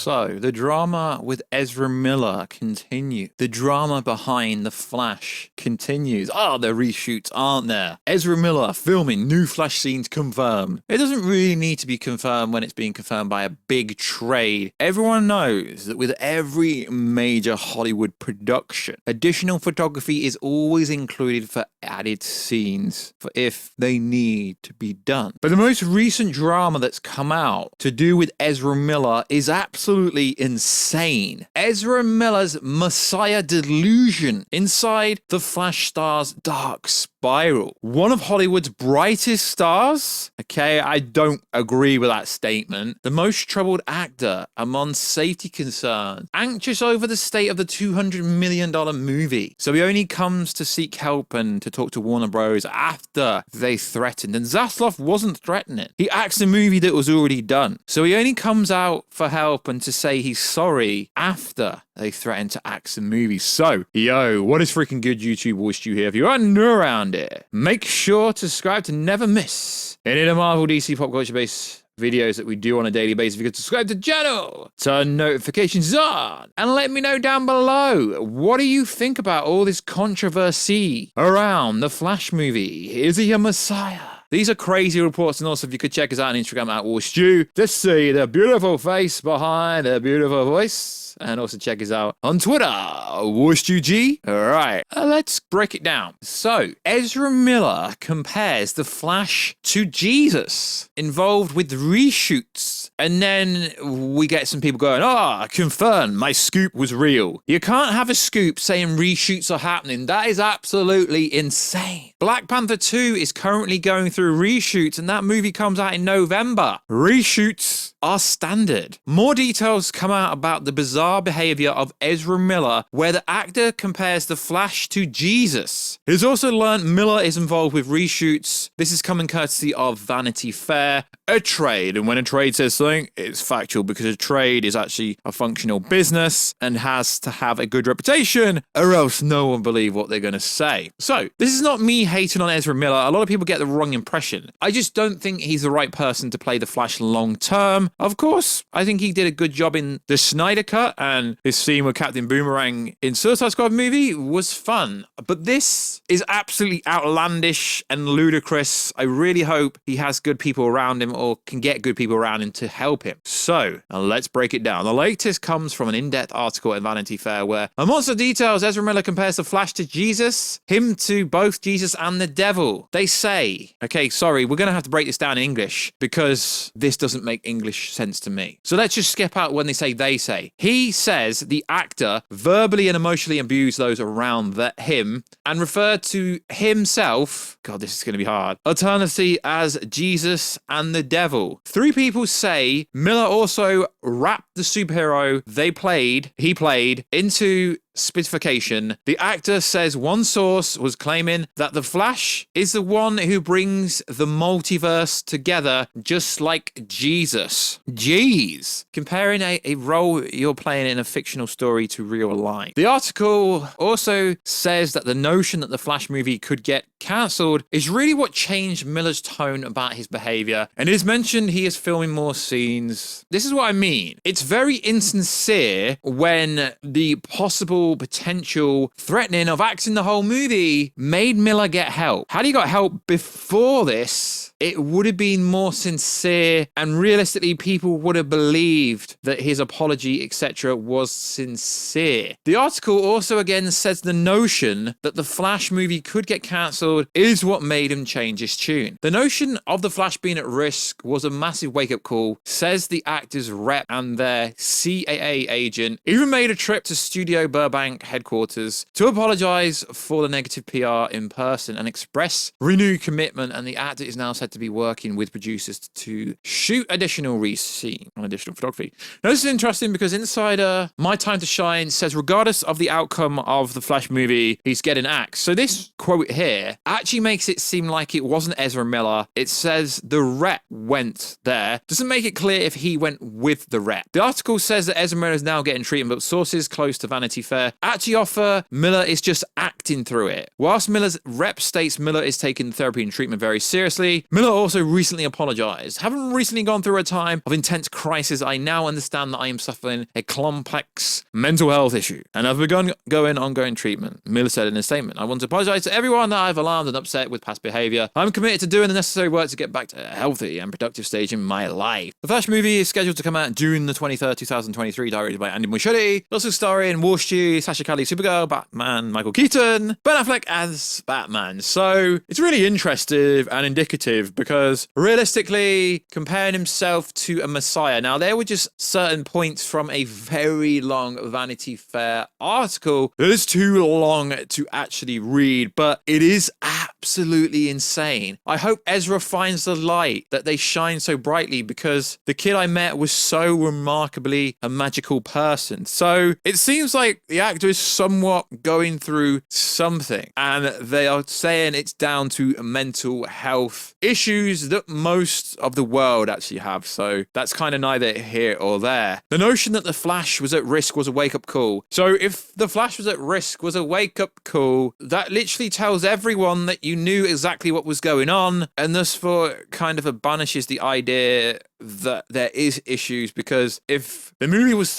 So, the drama with Ezra Miller continues. The drama behind The Flash continues. There are reshoots, aren't there? Ezra Miller filming new Flash scenes confirmed. It doesn't really need to be confirmed when it's being confirmed by a big trade. Everyone knows that with every major Hollywood production, additional photography is always included for added scenes, for if they need to be done. But the most recent drama that's come out to do with Ezra Miller is absolutely insane. Ezra Miller's Messiah delusion inside the Flash star's dark spiral. One of Hollywood's brightest stars? Okay, I don't agree with that statement. The most troubled actor among safety concerns, anxious over the state of the $200 million movie. So he only comes to seek help and to talk to Warner Bros. After they threatened. And Zaslav wasn't threatening. He axed a movie that was already done. So he only comes out for help and to say he's sorry after they threatened to axe the movie. So, what is freaking good YouTube voice you here? If you are new around it, make sure to subscribe to never miss any of the Marvel DC pop culture based videos that we do on a daily basis. If you could subscribe to the channel, turn notifications on, and let me know down below, what do you think about all this controversy around the Flash movie? Is he a messiah? These are crazy reports, and also if you could check us out on Instagram at WarStew to see the beautiful face behind the beautiful voice. And also check us out on Twitter, WarStewG. Alright, let's break it down. So, Ezra Miller compares the Flash to Jesus, involved with reshoots. And then we get some people going, confirmed, my scoop was real. You can't have a scoop saying reshoots are happening. That is absolutely insane. Black Panther 2 is currently going through reshoots, and that movie comes out in November. Reshoots are standard. More details come out about the bizarre behavior of Ezra Miller, where the actor compares the Flash to Jesus. He's also learned Miller is involved with reshoots. This is coming courtesy of Vanity Fair, a trade. And when a trade says something, it's factual, because a trade is actually a functional business and has to have a good reputation, or else no one will believe what they're going to say. So, this is not me hating on Ezra Miller. A lot of people get the wrong impression. I just don't think he's the right person to play the Flash long term. Of course, I think he did a good job in the Snyder Cut, and his scene with Captain Boomerang in Suicide Squad movie was fun. But this is absolutely outlandish and ludicrous. I really hope he has good people around him, or can get good people around him to help him. So, let's break it down. The latest comes from an in-depth article at Vanity Fair where, amongst the details, Ezra Miller compares the Flash to Jesus, him to both Jesus and the devil. They say, okay, sorry, we're going to have to break this down in English because this doesn't make English sense to me. So let's just skip out when they say. He says the actor verbally and emotionally abused those around him and referred to himself, God, this is going to be hard, alternately as Jesus and the devil. Three people say Miller also wrapped the superhero he played into specification. The actor says one source was claiming that the Flash is the one who brings the multiverse together, just like Jesus. Jeez. Comparing a role you're playing in a fictional story to real life. The article also says that the notion that the Flash movie could get cancelled is really what changed Miller's tone about his behavior, and it is mentioned he is filming more scenes. This is what I mean. It's very insincere when the potential threatening of axing the whole movie made Miller get help. Had he got help before this, it would have been more sincere, and realistically people would have believed that his apology, etc., was sincere. The article also again says the notion that the Flash movie could get cancelled is what made him change his tune. The notion of the Flash being at risk was a massive wake-up call, says the actor's rep, and their CAA agent even made a trip to Studio Burbank headquarters to apologize for the negative PR in person and express renewed commitment, and the actor is now said to be working with producers to shoot additional photography. Now, this is interesting because Insider My Time to Shine says regardless of the outcome of the Flash movie, he's getting axed. So this quote here actually makes it seem like it wasn't Ezra Miller. It says the rep went there. Doesn't make it clear if he went with the rep. The article says that Ezra Miller is now getting treatment, but sources close to Vanity Fair actually offer Miller is just acting through it. Whilst Miller's rep states Miller is taking therapy and treatment very seriously, Miller also recently apologized. Having recently gone through a time of intense crisis, I now understand that I am suffering a complex mental health issue and I've begun ongoing treatment. Miller said in a statement, I want to apologize to everyone that I've alarmed and upset with past behavior. I'm committed to doing the necessary work to get back to a healthy and productive stage in my life. The Flash movie is scheduled to come out June the 23rd, 2023, directed by Andy Muschietti. Also starring Warshchi, Sasha Calle, Supergirl, Batman, Michael Keaton, Ben Affleck as Batman. So it's really interesting and indicative because realistically, comparing himself to a messiah. Now, there were just certain points from a very long Vanity Fair article that is too long to actually read, but it is absolutely insane. I hope Ezra finds the light that they shine so brightly because the kid I met was so remarkably a magical person. So it seems like the actor is somewhat going through something and they are saying it's down to mental health issues that most of the world actually have. So that's kind of neither here or there. The notion that the Flash was at risk was a wake-up call. So if the Flash was at risk was a wake-up call, that literally tells everyone that you knew exactly what was going on, and thus for kind of banishes the idea that there is issues, because if the movie was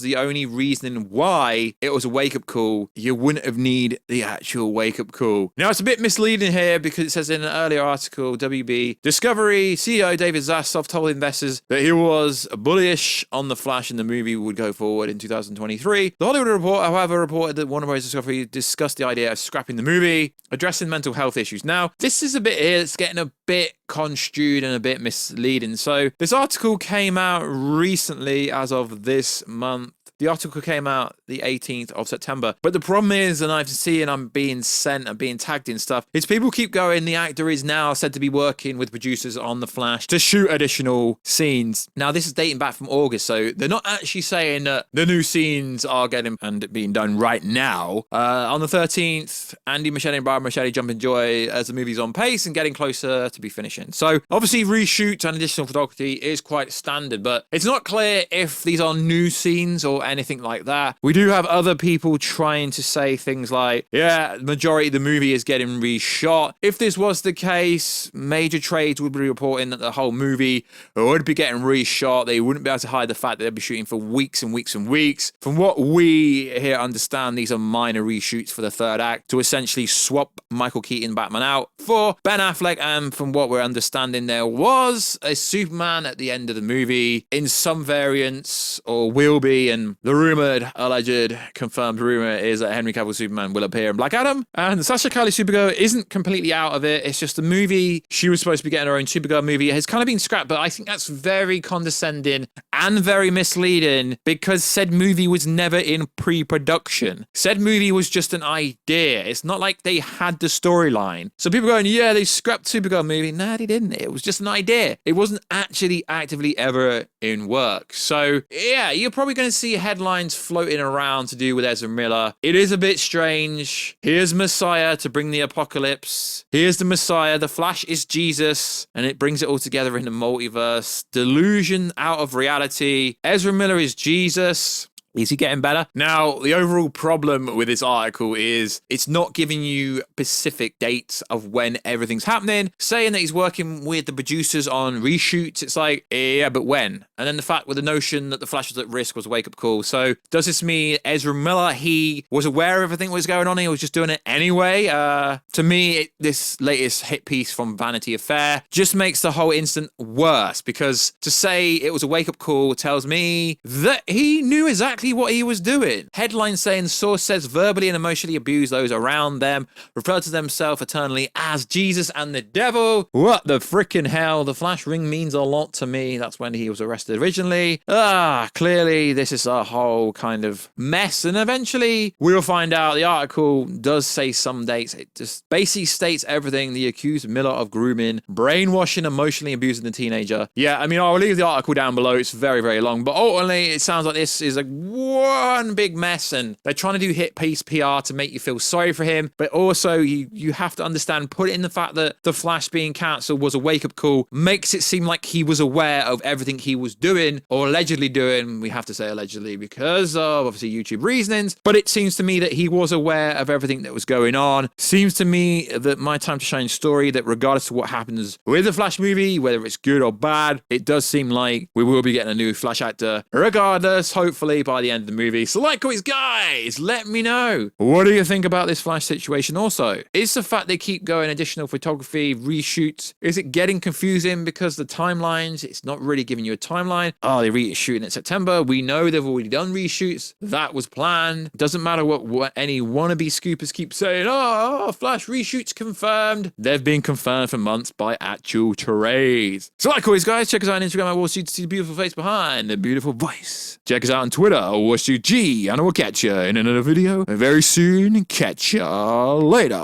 the only reason why it was a wake-up call, you wouldn't have need the actual wake-up call. Now, it's a bit misleading here because it says in an earlier article, WB Discovery CEO David Zaslav told investors that he was bullish on the Flash and the movie would go forward in 2023. The Hollywood Reporter, however, reported that Warner Bros. Discovery discussed the idea of scrapping the movie, addressing mental health issues. Now, this is a bit here that's getting a bit construed and a bit misleading. So this article came out recently as of this month. The article came out the 18th of September. But the problem is, and I've seen I'm being sent and being tagged in stuff, is people keep going, the actor is now said to be working with producers on The Flash to shoot additional scenes. Now, this is dating back from August, so they're not actually saying that the new scenes are getting and being done right now. On the 13th, Andy Muschietti and Brian Muschietti jump in joy as the movie's on pace and getting closer to be finishing. So, obviously, reshoots and additional photography is quite standard, but it's not clear if these are new scenes or anything like that. We do have other people trying to say things like, yeah, the majority of the movie is getting reshot. If this was the case, major trades would be reporting that the whole movie would be getting reshot. They wouldn't be able to hide the fact that they'd be shooting for weeks and weeks and weeks. From what we here understand, these are minor reshoots for the third act to essentially swap Michael Keaton Batman out for Ben Affleck, and from what we're understanding, there was a Superman at the end of the movie in some variants, or will be, and the rumored, alleged, confirmed rumor is that Henry Cavill Superman will appear in Black Adam. And Sasha Calle Supergirl isn't completely out of it. It's just the movie, she was supposed to be getting her own Supergirl movie. It has kind of been scrapped, but I think that's very condescending and very misleading because said movie was never in pre-production. Said movie was just an idea. It's not like they had the storyline. So people going, yeah, they scrapped Supergirl movie. No, they didn't. It was just an idea. It wasn't actually actively ever in work. So yeah, you're probably going to see headlines floating around to do with Ezra Miller. It is a bit strange. Here's Messiah to bring the apocalypse. Here's the Messiah. The Flash is Jesus, and it brings it all together in the multiverse. Delusion out of reality. Ezra Miller is Jesus. Is he getting better? Now, the overall problem with this article is it's not giving you specific dates of when everything's happening, saying that he's working with the producers on reshoots. It's like, yeah, but when? And then the fact with the notion that the Flash was at risk was a wake-up call. So does this mean Ezra Miller, he was aware of everything that was going on, he was just doing it anyway? To me, this latest hit piece from Vanity Fair just makes the whole incident worse, because to say it was a wake-up call tells me that he knew exactly what he was doing. Headline saying the source says verbally and emotionally abuse those around them, refer to themselves eternally as Jesus and the devil. What the freaking hell? The Flash ring means a lot to me. That's when he was arrested originally. Clearly this is a whole kind of mess, and eventually we'll find out. The article does say some dates. It just basically states everything. The accused Miller of grooming, brainwashing, emotionally abusing the teenager. Yeah, I mean, I'll leave the article down below. It's very, very long, but ultimately it sounds like this is a one big mess, and they're trying to do hit piece PR to make you feel sorry for him. But also, you have to understand, put it in the fact that The Flash being cancelled was a wake-up call, makes it seem like he was aware of everything he was doing, or allegedly doing. We have to say allegedly because of, obviously, YouTube reasonings. But it seems to me that he was aware of everything that was going on. Seems to me that My Time to Shine story, that regardless of what happens with the Flash movie, whether it's good or bad, it does seem like we will be getting a new Flash actor regardless, hopefully by the end of the movie. So like always, guys, let me know, what do you think about this Flash situation? Also, is the fact they keep going additional photography, reshoots, is it getting confusing because the timelines, it's not really giving you a timeline? Oh, they're reshooting in September. We know they've already done reshoots. That was planned. Doesn't matter what any wannabe scoopers keep saying, oh, Flash reshoots confirmed. They've been confirmed for months by actual trades. So like always, guys, check us out on Instagram at Reshoots to see the beautiful face behind the beautiful voice. Check us out on Twitter, Reshoots, and I will catch you in another video very soon. Catch ya later.